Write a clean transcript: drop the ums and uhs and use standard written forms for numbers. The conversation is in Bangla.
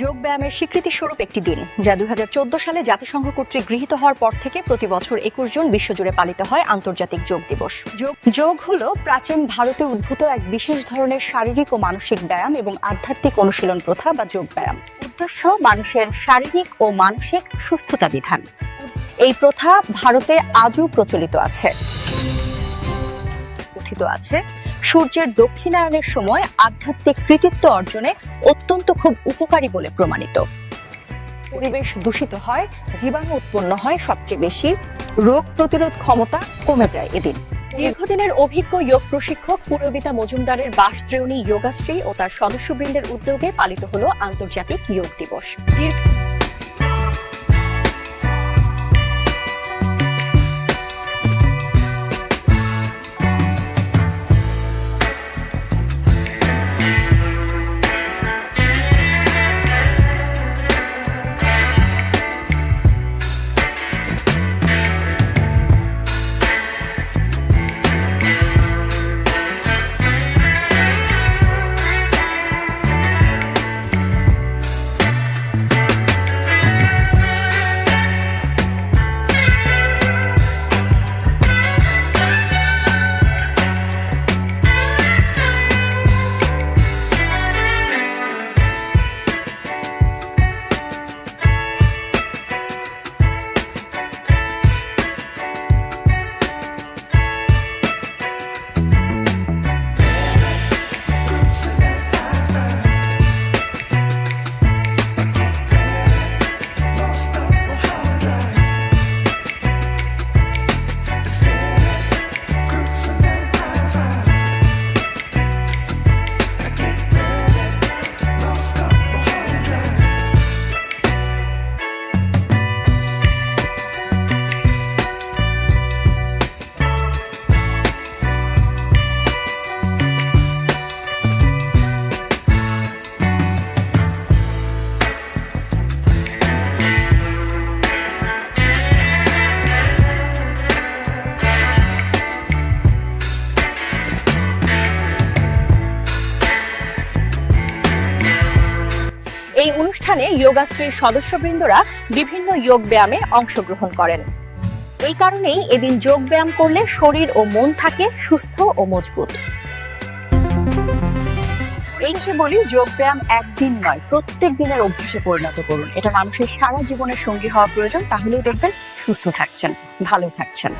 যোগ ব্যায়ামের স্বীকৃতি স্বরূপ একটি দিন, যা 2014 সালে জাতিসংঘ কর্তৃক গৃহীত হওয়ার পর থেকে প্রতি বছর 21 জুন বিশ্বজুড়ে পালিত হয় আন্তর্জাতিক যোগ দিবস। যোগ হলো প্রাচীন ভারতে উদ্ভূত এক বিশেষ ধরনের শারীরিক ও মানসিক ব্যায়াম এবং আধ্যাত্মিক অনুশীলন প্রথা বা যোগ ব্যায়াম। উদ্দেশ্য মানুষের শারীরিক ও মানসিক সুস্থতা বিধান। এই প্রথা ভারতে আজও প্রচলিত আছে। সূর্যের দক্ষিণায়নের সময় আধ্যাত্মিক কৃতিত্ব অর্জনে অত্যন্ত খুব উপকারী বলে প্রমাণিত। পরিবেশ দূষিত হয়, জীবাণু উৎপন্ন হয় সবচেয়ে বেশি, রোগ প্রতিরোধ ক্ষমতা কমে যায় এদিন। দীর্ঘদিনের অভিজ্ঞ যোগ প্রশিক্ষক পূরবিতা মজুমদারের বাসত্রেয়নী যোগাশ্রী ও তার সদস্যবৃন্দের উদ্যোগে পালিত হলো আন্তর্জাতিক যোগ দিবস। এই অনুষ্ঠানে যোগাশ্রীর সদস্যবৃন্দরা বিভিন্ন যোগ ব্যায়ামে অংশগ্রহণ করেন। এই কারণেই এদিন যোগ ব্যায়াম করলে শরীর ও মন থাকে সুস্থ ও মজবুত। এই যে বলি, যোগ ব্যায়াম একদিন নয়, প্রত্যেক দিনের অভ্যাসে পরিণত করুন। এটা মানুষের সারা জীবনের সঙ্গী হওয়া প্রয়োজন, তাহলেই দেখবেন সুস্থ থাকছেন, ভালো থাকছেন।